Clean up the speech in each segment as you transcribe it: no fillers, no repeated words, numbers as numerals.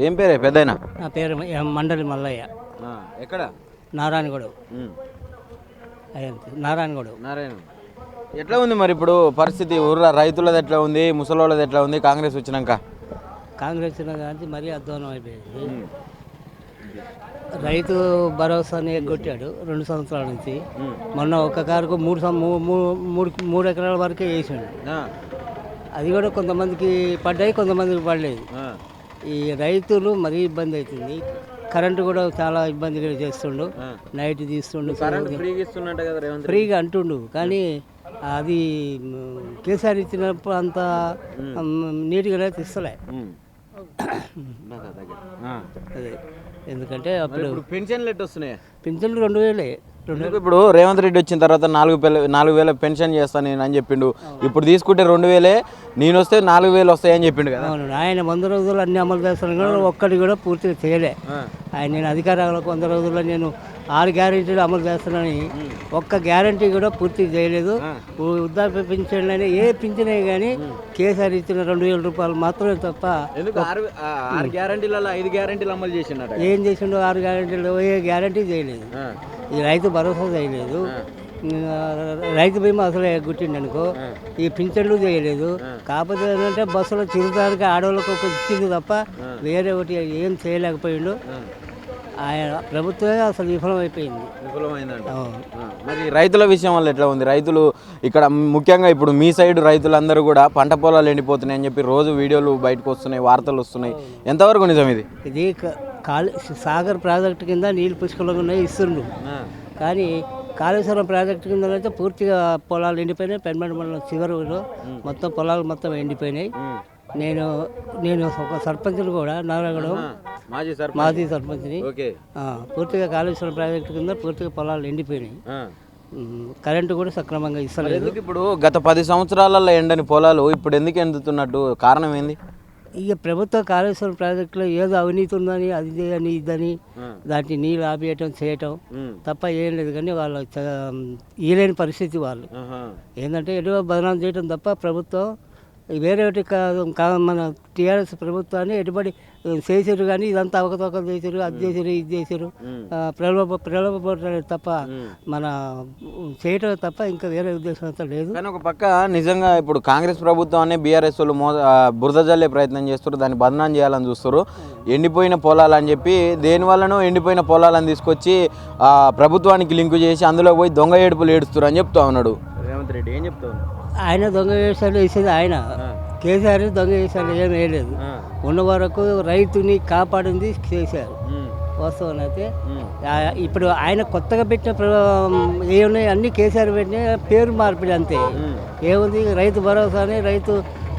ఏం పేరే పెద్దయినా? నా పేరు మండలి మల్లయ్య. ఎక్కడ? నారాయణగూడ. నారాయణగూడ. నారాయణ. ఎట్లా ఉంది మరి ఇప్పుడు పరిస్థితి? ఊర్లో రైతులది ఎట్లా ఉంది, ముసలోళ్ళది ఎట్లా ఉంది కాంగ్రెస్ వచ్చినాక? కాంగ్రెస్ కానీ మరీ అధ్వానం అయిపోయింది. రైతు భరోసాని ఎగ్గొట్టాడు 2 సంవత్సరాల నుంచి. మొన్న ఒక్క కారుకు 3 ఎకరాల వరకే వేసాడు. అది కూడా కొంతమందికి పడ్డాయి, కొంతమందికి పడలేదు. ఈ రైతులు మరీ ఇబ్బంది అవుతుంది. కరెంటు కూడా చాలా ఇబ్బంది చేస్తుండు. నైట్ తీస్తుండు, ఫ్రీగా అంటుండు. కానీ అది కేసీఆర్ ఇచ్చినప్పుడు అంత నీట్గా ఇస్తలే. అదే ఎందుకంటే అప్పుడు పెన్షన్లు ఎట్టు వస్తున్నాయి? పెన్షన్లు 2000. ఇప్పుడు రేవంత్ రెడ్డి వచ్చిన తర్వాత 4,000 పెన్షన్ చేస్తాను నేను అని చెప్పిండు. ఇప్పుడు తీసుకుంటే 2,000, నేను వస్తే 4,000 వస్తాయని చెప్పిండు కదా. అవును, ఆయన 100 రోజులు అన్ని అమలు చేస్తాను కూడా ఒక్కటి కూడా పూర్తిగా చేయలే. ఆయన నేను అధికారంలోకి 100 రోజుల్లో నేను 6 గ్యారెంటీలు అమలు చేస్తానని ఒక్క గ్యారెంటీ కూడా పూర్తి చేయలేదు. వృద్ధాప్య పింఛన్ అయినా ఏ పింఛన్ అయినా కానీ కేసీఆర్ ఇచ్చిన 2,000 రూపాయలు మాత్రమే తప్ప 6 గ్యారెంటీలలో 5 గ్యారెంటీలు అమలు చేసిండు. ఏం చేసిండో 6 గ్యారెంటీలు ఏ గ్యారెంటీ చేయలేదు. ఈ రైతు భరోసా చేయలేదు, రైతు బీమా అసలు ఎగ్గొట్టిండు అనుకో, ఈ పింఛన్లు చేయలేదు. కాకపోతే ఏంటంటే బస్సులో చిరుతానికి ఆడవాళ్ళకు ఒక ఇచ్చింది తప్ప వేరే ఒకటి ఏం చేయలేకపోయిండు. ఆయన ప్రభుత్వమే అసలు విఫలమైపోయింది. మరి రైతుల విషయం వల్ల ఎట్లా ఉంది? రైతులు ఇక్కడ ముఖ్యంగా ఇప్పుడు మీ సైడ్ రైతులందరూ కూడా పంట పొలాలు ఎండిపోతున్నాయి అని చెప్పి రోజు వీడియోలు బయటకు వస్తున్నాయి, వార్తలు వస్తున్నాయి. ఎంతవరకు నిజం ఇది? ఇది సాగర్ ప్రాజెక్టు కింద నీళ్ళు పుష్కలంగా ఉన్నాయి, ఇస్తుండ్రు. కానీ కాళేశ్వరం ప్రాజెక్టు కింద అయితే పూర్తిగా పొలాలు ఎండిపోయినాయి. పెన్మండ మండలం చివరిలో మొత్తం పొలాలు మొత్తం ఎండిపోయినాయి. నేను ఒక సర్పంచ్ని కూడా, నారాయణగూడ మాజీ సర్పంచ్ని. పూర్తిగా కాళేశ్వరం ప్రాజెక్టు కింద పూర్తిగా పొలాలు ఎండిపోయినాయి. కరెంటు కూడా సక్రమంగా ఇస్తలేదు. ఇప్పుడు గత 10 సంవత్సరాలలో ఎండని పొలాలు ఇప్పుడు ఎందుకు ఎండుతున్నట్టు కారణం ఏంది? ఇక ప్రభుత్వ కాళేశ్వరం ప్రాజెక్టులో ఏదో అవినీతి ఉందని, అది అని ఇదని దాంట్లో నీళ్ళు ఆపేయటం చేయటం తప్ప ఏం లేదు. కానీ వాళ్ళు ఇయలేని పరిస్థితి. వాళ్ళు ఏంటంటే ఎటువ బదనాలు చేయటం తప్ప ప్రభుత్వం వేరే ఒకటి మన టీఆర్ఎస్ ప్రభుత్వాన్ని ఎటుబడి చేసారు. కానీ ఇదంతా అవకతవకలు చేసారు, అది చేసారు, ఇది చేసారు, ప్రలోభపడలేదు తప్ప మన చేయటం తప్ప ఇంకా వేరే ఉద్దేశం అంతా లేదు. కానీ ఒక పక్క నిజంగా ఇప్పుడు కాంగ్రెస్ ప్రభుత్వాన్ని బీఆర్ఎస్ వాళ్ళు బురద జల్లే ప్రయత్నం చేస్తారు, దాన్ని బదనాం చేయాలని చూస్తారు. ఎండిపోయిన పొలాలు అని చెప్పి దేనివల్లనో ఎండిపోయిన పొలాలను తీసుకొచ్చి ప్రభుత్వానికి లింకు చేసి అందులో పోయి దొంగ ఏడుపులు ఏడుస్తారు అని చెప్తా ఉన్నాడు రేవంత్ రెడ్డి. ఏం చెప్తా ఉన్నాడు? ఆయన దొంగ వేషాలు వేసేది ఆయన, కేసీఆర్ దొంగ వేషాలు ఏం వేయలేదు. ఉన్న వరకు రైతుని కాపాడింది కేసీఆర్. వాస్తవం అయితే ఇప్పుడు ఆయన కొత్తగా పెట్టిన ఏమున్నాయి అన్ని కేసీఆర్ పెట్టిన పేరు మార్పిడి అంతే. ఏముంది, రైతు భరోసా అని, రైతు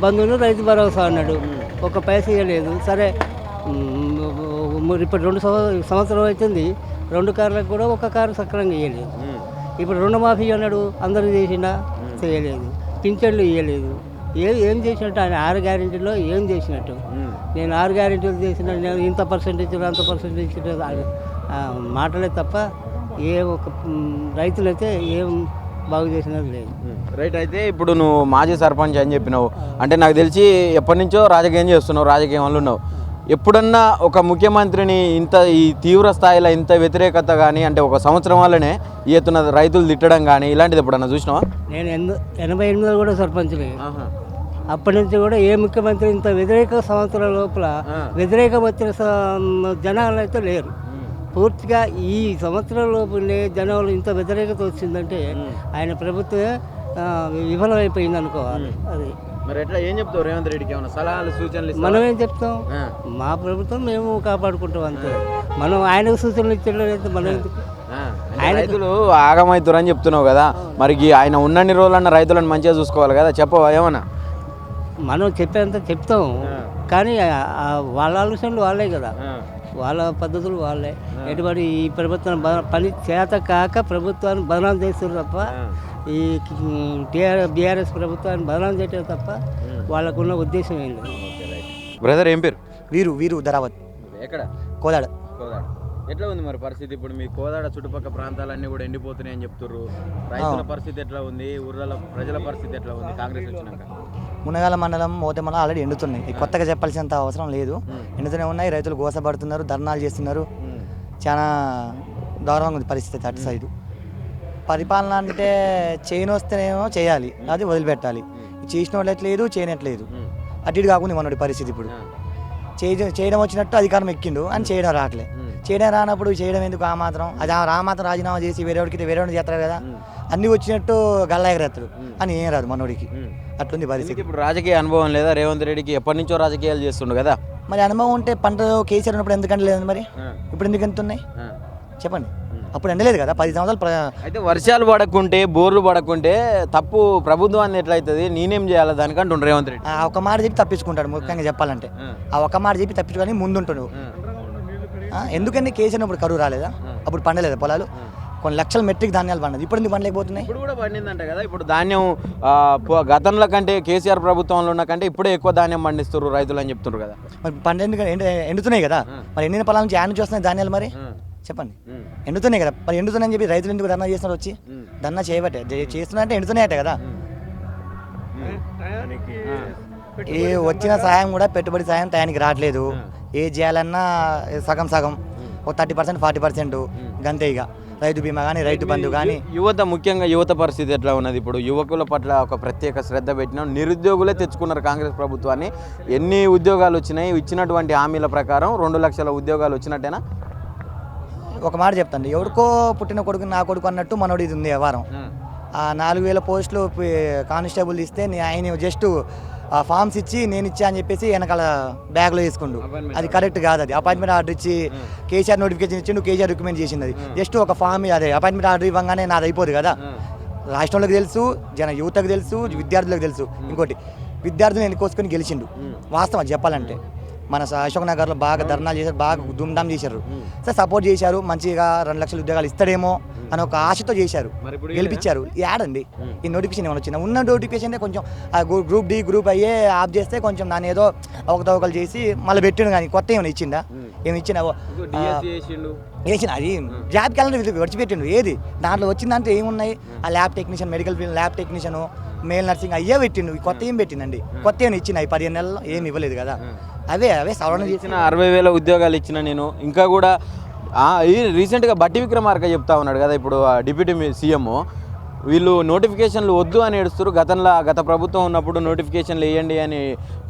బంధువులు రైతు భరోసా అన్నాడు, ఒక పైసా ఇవ్వలేదు. సరే ఇప్పుడు 2 సంవత్సరం అవుతుంది, 2 కార్లకు కూడా ఒక కారు సక్రమంగా ఇవ్వలేదు. ఇప్పుడు రుణమాఫీ అన్నాడు, అందరూ చేసినా చేయలేదు. పింఛన్లు ఇవ్వలేదు. ఏం చేసినట్టు ఆయన 6 గ్యారెంటీలో ఏం చేసినట్టు? నేను 6 గ్యారెంటీలు చేసిన, నేను ఇంత పర్సెంటేజ్ అంత పర్సెంటేజ్ మాటలే తప్ప ఏ ఒక రైతులైతే ఏం బాగు చేసినది లేదు. రైట్. అయితే ఇప్పుడు నువ్వు మాజీ సర్పంచ్ అని చెప్పినావు అంటే నాకు తెలిసి ఎప్పటి నుంచో రాజకీయం చేస్తున్నావు, రాజకీయంలో ఉన్నావు. ఎప్పుడన్నా ఒక ముఖ్యమంత్రిని ఈ తీవ్ర స్థాయిలో ఇంత వ్యతిరేకత కానీ అంటే ఒక సంవత్సరం వల్లనే ఈ ఎత్తున రైతులు తిట్టడం కానీ ఇలాంటిది ఎప్పుడన్నా చూసినావా? నేను 88లో కూడా సర్పంచ్ని. అప్పటి నుంచి కూడా ఏ ముఖ్యమంత్రి ఇంత వ్యతిరేక సంవత్సరాల లోపల వ్యతిరేకం వచ్చిన జనాలు అయితే లేరు. పూర్తిగా ఈ సంవత్సరం లోపలనే జనాలు ఇంత వ్యతిరేకత వచ్చిందంటే ఆయన ప్రభుత్వమే విఫలమైపోయింది అనుకోవాలి. అది మరి ఎట్లా ఏం చెప్తావు రేవంత్ రెడ్డికి? ఏమైనా సలహాలు సూచనలు? మనం ఏం చెప్తాం, మా ప్రభుత్వం మేము కాపాడుకుంటాం అంతే. మనం ఆయనకు సూచనలు ఇచ్చలేదు. మనం రైతులు ఆగమవుతారు అని చెప్తున్నావు కదా, మరి ఆయన ఉన్నన్ని రోజులన్న రైతులను మంచిగా చూసుకోవాలి కదా, చెప్పవా ఏమన్నా? మనం చెప్పేంత చెప్తాం, కానీ వాళ్ళ ఆలోచనలు వాళ్ళే కదా, వాళ్ళ పద్ధతులు వాళ్ళే. ఎటువంటి ఈ ప్రభుత్వం పని చేత కాక ప్రభుత్వాన్ని బదనాలు చేస్తారు తప్ప, ఈ బీఆర్ఎస్ ప్రభుత్వాన్ని బదనాలు చేయటం తప్ప వాళ్ళకున్న ఉద్దేశం ఏం లేదు. బ్రదర్ ఏం పేరు? వీరు ధరావత్. ఎక్కడ? కోదాడ. ఎట్లా ఉంది మరి పరిస్థితి? ఇప్పుడు మీ కోదాడ చుట్టుపక్కల ప్రాంతాలన్నీ కూడా ఎండిపోతున్నాయి అని చెప్తున్నారు. రైతుల పరిస్థితి ఎట్లా ఉంది? ఊర్ల ప్రజల పరిస్థితి ఎట్లా ఉంది కాంగ్రెస్ వచ్చినాక? మునగాల మండలం మోతే మండలం ఆల్రెడీ ఎండుతున్నాయి. కొత్తగా చెప్పాల్సినంత అవసరం లేదు. ఎండుతూనే ఉన్నాయి. రైతులు గోసపడుతున్నారు, ధర్నాలు చేస్తున్నారు. చాలా దారుణంగా ఉంది పరిస్థితి అటు సైడు. పరిపాలన అంటే చేయని వస్తేనేమో చేయాలి, అది వదిలిపెట్టాలి. చేసిన వాళ్ళట్లేదు, చేయనట్లేదు. అటు ఇటు కాకుండా మనోడి పరిస్థితి ఇప్పుడు. చేయడం వచ్చినట్టు అధికారం ఎక్కిండు అని చేయడం రావట్లే. చేయడం రానప్పుడు చేయడం ఎందుకు? ఆ మాత్రం అది మాత్రం రాజీనామా చేసి వేరేవాడికి వేరేవాడిని చేస్తారు కదా, అన్నీ వచ్చినట్టు గల్లా ఎగరేస్తాడు అని ఏం రాదు మనోడికి. అట్లుంది పరిస్థితి. ఇప్పుడు రాజకీయ అనుభవం లేదా రేవంత్ రెడ్డికి? ఎప్పటి నుంచో రాజకీయాలు చేస్తుండు కదా. మరి అనుభవం ఉంటే పంటలో కేసీఆర్ ఉన్నప్పుడు ఎందుకంటే లేదు, మరి ఇప్పుడు ఎందుకు ఎంత ఉన్నాయి చెప్పండి? అప్పుడు ఎండలేదు కదా 10 సంవత్సరాలు. అయితే వర్షాలు పడకుంటే, బోర్లు పడకుంటే తప్పు ప్రభుత్వాన్ని ఎట్లయితుంది? నేనేం చేయాలి దానికంటుండ్రు రేవంత్ రెడ్డి. ఆ ఒక మాట చెప్పి తప్పించుకుంటాడు. ముఖ్యంగా చెప్పాలంటే ఆ ఒక మాట చెప్పి తప్పించుకొని ముందుంటాడు. ఎందుకంటే కేసీఆర్ ఇప్పుడు కరువు రాలేదా? అప్పుడు పండలేదా పొలాలు? కొన్ని లక్షల మెట్రిక్ ధాన్యాలు పండదు. ఇప్పుడు ఎందుకు పండలేకపోతున్నాయి? ఇప్పుడు కూడా పండిందంట కదా. ఇప్పుడు ధాన్యం గతంలో కంటే కేసీఆర్ ప్రభుత్వంలో ఉన్న కంటే ఇప్పుడే ఎక్కువ ధాన్యం పండిస్తారు రైతులు అని చెప్తున్నారు కదా. మరి ఎండుతున్నాయి కదా. మరి ఎండిన పొలాల నుంచి యాడ్ నుంచి వస్తున్నాయి ధాన్యాలు. మరి చెప్పండి, ఎండుతున్నాయి కదా. మరి ఎండుతున్నాయని చెప్పి రైతులు ఎందుకు ధర్నా చేస్తున్నారు? వచ్చి ధర్నా చేయబట్టే చేస్తున్నా అంటే ఎండుతున్నాయట కదా. ఏ వచ్చిన సాయం కూడా పెట్టుబడి సాయం టయానికి రావట్లేదు. ఏ చేయాలన్నా సగం సగం, ఒక 30% 40% గంతే. ఇక రైతు బీమా కానీ, రైతు బంధు కానీ. యువత, ముఖ్యంగా యువత పరిస్థితి ఎట్లా ఉన్నది? ఇప్పుడు యువకుల పట్ల ఒక ప్రత్యేక శ్రద్ధ పెట్టిన నిరుద్యోగులే తెచ్చుకున్నారు కాంగ్రెస్ ప్రభుత్వాన్ని. ఎన్ని ఉద్యోగాలు వచ్చినాయి? ఇచ్చినటువంటి హామీల ప్రకారం 2 లక్షల ఉద్యోగాలు వచ్చినట్టేనా? ఒక మాట చెప్తాను, ఎవరికో పుట్టిన కొడుకు నా కొడుకు అన్నట్టు మనోడు ఇది ఉంది వ్యవహారం. ఆ 4000 పోస్టులు కానిస్టేబుల్ ఇస్తే ఆయన జస్ట్ ఫామ్స్ ఇచ్చి నేను ఇచ్చా అని చెప్పేసి వెనకాల బ్యాగ్లో వేసుకుండు. అది కరెక్ట్ కాదు. అది అపాయింట్మెంట్ ఆర్డర్ ఇచ్చి కేసీఆర్ నోటిఫికేషన్ ఇచ్చిండు, కేసీఆర్ రికమెండ్ చేసింది. అది జస్ట్ ఒక ఫామ్, అదే అపాయింట్మెంట్ ఆర్డర్ ఇవ్వగానే నాది అయిపోదు కదా. రాష్ట్రంలోకి తెలుసు, యువతకు తెలుసు, విద్యార్థులకు తెలుసు. ఇంకోటి, విద్యార్థులను ఎన్నుకోసుకొని గెలిచిండు. వాస్తవం అది చెప్పాలంటే. మన అశోక్ నగర్లో బాగా ధర్నాలు చేశారు, బాగా ధూమ్ధామ్ చేశారు. సరే సపోర్ట్ చేశారు, మంచిగా 2 లక్షల ఉద్యోగాలు ఇస్తాడేమో అని ఒక ఆశతో చేశారు, గెలిపించారు. యాడండి ఈ నోటిఫికేషన్ ఏమైనా వచ్చినా? ఉన్న నోటిఫికేషన్ కొంచెం గ్రూప్ డి, గ్రూప్ అయ్యే ఆఫ్ చేస్తే కొంచెం దాన్ని ఏదో అవకతవకలు చేసి మళ్ళీ పెట్టిండు. కానీ కొత్త ఏమైనా ఇచ్చిందా? ఏమి ఇచ్చినా వేసిన అది జాబ్ క్యాలెండర్ విడిచిపెట్టిండు. ఏది దాంట్లో వచ్చిందంటే ఏమున్నాయి? ఆ lab technician, medical field lab technician, male nursing అయ్యే పెట్టిండు. కొత్త ఏం పెట్టిందండి? కొత్త ఏమైనా ఇచ్చిన 15 నెలల్లో ఏమి ఇవ్వలేదు కదా. అవే సవరణ చేసిన 60,000 ఉద్యోగాలు ఇచ్చిన నేను. ఇంకా కూడా రీసెంట్గా బట్టి విక్రమార్క చెప్తా ఉన్నాడు కదా, ఇప్పుడు డిప్యూటీ సీఎం, వీళ్ళు నోటిఫికేషన్లు వద్దు అని ఏడుస్తారు. గత ప్రభుత్వం ఉన్నప్పుడు నోటిఫికేషన్లు వేయండి అని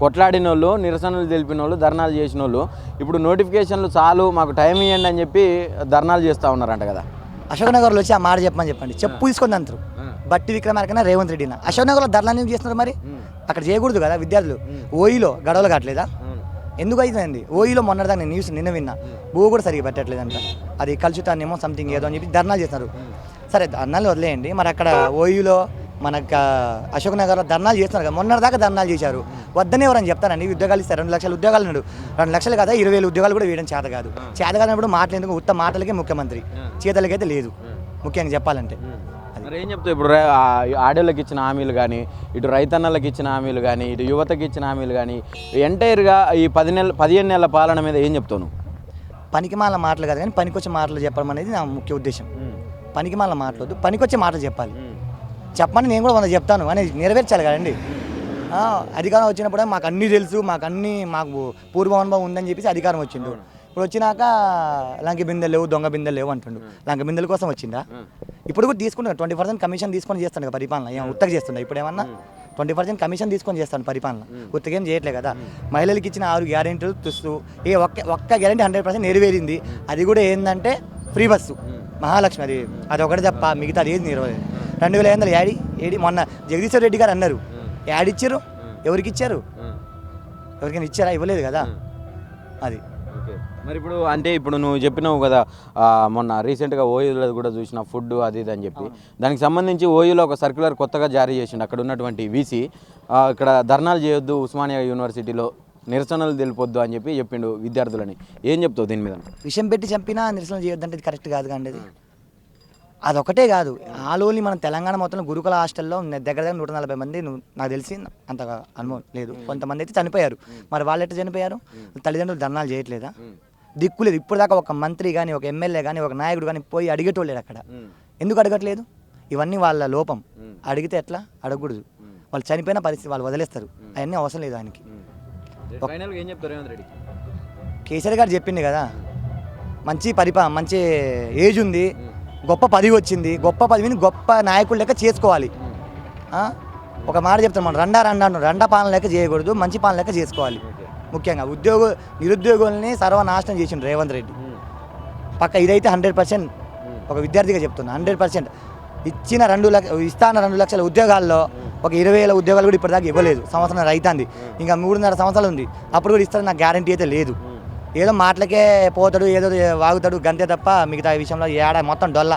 కొట్లాడిన వాళ్ళు, నిరసనలు తెలిపిన వాళ్ళు, ధర్నాలు చేసిన వాళ్ళు ఇప్పుడు నోటిఫికేషన్లు చాలు మాకు టైం ఇవ్వండి అని చెప్పి ధర్నాలు చేస్తూ ఉన్నారంట కదా. అశోక్ నగర్లో వచ్చి ఆ మాట చెప్పండి. చెప్పు తీసుకొని అంటారు బట్టి విక్రమార్కైనా రేవంత్ రెడ్డినా. అశోక్ నగర్లో ధర్నాలు ఎందుకు చేస్తున్నారు? మరి అక్కడ చేయకూడదు కదా. విద్యార్థులు ఓయిలో గడవలు కావట్లేదా? ఎందుకు అవుతుందండి? ఓయిలో మొన్నటిదాకా నేను న్యూస్ నిన్న విన్నా, భూ కూడా సరిగ్గా పెట్టట్లేదంట. అది కలుషితాన్నేమో సంథింగ్ ఏదో అని చెప్పి ధర్నాలు చేస్తున్నారు. సరే ధర్నాలు వదిలేయండి. మరి అక్కడ ఓయిలో మనకు అశోక్ నగర్లో ధర్నాలు చేస్తున్నారు కదా. మొన్నటిదాకా ధర్నాలు చేశారు. వద్దని ఎవరని చెప్తారండి? ఉద్యోగాలు ఇస్తారు, 2 లక్షల ఉద్యోగాలు ఉన్నాడు. 2 లక్షలు కదా, 20,000 ఉద్యోగాలు కూడా వేయడం చేత కాదు. చేత కాదన్నప్పుడు మాటలు ఉత్త మాటలకే ముఖ్యమంత్రి, చేతలకైతే లేదు. ముఖ్యంగా చెప్పాలంటే మరి ఏం చెప్తావు? ఇప్పుడు ఆడోళ్ళకి ఇచ్చిన హామీలు కానీ, ఇటు రైతన్నలకు ఇచ్చిన హామీలు కానీ, ఇటు యువతకి ఇచ్చిన హామీలు కానీ, ఎంటైర్గా ఈ 15 నెలల పాలన మీద ఏం చెప్తాను? పనికిమాల మాటలు కాదు కానీ పనికొచ్చే మాటలు చెప్పడం అనేది నా ముఖ్య ఉద్దేశం. పనికిమాల మాటలొద్దు, పనికొచ్చే మాటలు చెప్పాలి. చెప్పమని నేను కూడా 100 చెప్తాను అనేది నెరవేర్చాలి కదండి. అధికారం వచ్చినప్పుడే మాకు అన్నీ తెలుసు, మాకు పూర్వానుభవం ఉందని చెప్పేసి అధికారం వచ్చిండు. ఇప్పుడు వచ్చినాక లంక బిందెలు లేవు, దొంగ బిందెలు లేవు అంటుండు. లంక బిందెల కోసం వచ్చిందా? ఇప్పుడు కూడా తీసుకుంటాను. 20% కమిషన్ తీసుకొని చేస్తాను కదా పరిపాలన. ఏమో ఉత్తగా చేస్తుండే ఇప్పుడు ఏమన్నా? 20% కమిషన్ తీసుకొని చేస్తాను పరిపాలన. ఉత్తగేం చేయట్లే కదా. మహిళలకు ఇచ్చిన 6 గ్యారెంటీలు చూస్తూ ఒక్క గ్యారెంటీ 100% నెరవేరింది. అది కూడా ఏంటంటే ఫ్రీ బస్సు, మహాలక్ష్మి. అది ఒకటి తప్ప మిగతా ఏది నెరవేరలేదు. 2,500 ఏడి మొన్న జగదీశ్వర్ రెడ్డి గారు అన్నారు, యాడ్ ఇచ్చారు. ఎవరికి ఇచ్చారు? ఎవరికైనా ఇచ్చారా? ఇవ్వలేదు కదా. అది మరి ఇప్పుడు నువ్వు చెప్పినావు కదా, మొన్న రీసెంట్గా ఓయూలో కూడా చూసిన ఫుడ్ అది ఇది అని చెప్పి, దానికి సంబంధించి ఓయూలో ఒక సర్క్యులర్ కొత్తగా జారీ చేసిండు. అక్కడ ఉన్నటువంటి వీసీ ఇక్కడ ధర్నాలు చేయొద్దు, ఉస్మానియా యూనివర్సిటీలో నిరసనలు తెలిపొద్దు అని చెప్పిండు విద్యార్థులని. ఏం చెప్తావు దీని మీద? విషయం పెట్టి చంపినా నిరసన చేయొద్దంటే ఇది కరెక్ట్ కాదు కానీ అదొకటే కాదు. ఆలోని మన తెలంగాణ మొత్తం గురుకుల హాస్టల్లో దగ్గర 140 మంది, నాకు తెలిసి అంతగా అనుభవం లేదు, కొంతమంది అయితే చనిపోయారు. మరి వాళ్ళు ఎట్లా చనిపోయారు? తల్లిదండ్రులు ధర్నాలు చేయట్లేదా? దిక్కు లేదు. ఇప్పుడు దాకా ఒక మంత్రి కానీ, ఒక ఎమ్మెల్యే కానీ, ఒక నాయకుడు కానీ పోయి అడిగేటోళ్ళేడు అక్కడ. ఎందుకు అడగట్లేదు? ఇవన్నీ వాళ్ళ లోపం. అడిగితే ఎట్లా? అడగకూడదు. వాళ్ళు చనిపోయిన పరిస్థితి వాళ్ళు వదిలేస్తారు. అవన్నీ అవసరం లేదు ఆయనకి. ఫైనల్గా ఏం చెప్తారు రేవంత్ రెడ్డి? కేసీఆర్ గారు చెప్పింది కదా, మంచి ఏజ్ ఉంది, గొప్ప పదవి వచ్చింది, గొప్ప పదవిని గొప్ప నాయకుడు లెక్క చేసుకోవాలి. ఒక మాట చెప్తాను, మనం రెండా పాలన లెక్క చేయకూడదు, మంచి పాలన లెక్క చేసుకోవాలి. ముఖ్యంగా నిరుద్యోగుల్ని సర్వనాశనం చేసిండు రేవంత్ రెడ్డి. పక్క ఇదైతే 100% ఒక విద్యార్థిగా చెప్తున్నా, 100% ఇచ్చిన 2 లక్షల ఉద్యోగాల్లో ఒక 20,000 ఉద్యోగాలు కూడా ఇప్పటిదాకా ఇవ్వలేదు. సంవత్సరం రైతాంది, ఇంకా 3.5 సంవత్సరాలు ఉంది, అప్పుడు కూడా ఇస్తారని నాకు గ్యారంటీ అయితే లేదు. ఏదో మాటలకే పోతాడు, ఏదో వాగుతాడు గంతే తప్ప మిగతా విషయంలో మొత్తం డొల్ల.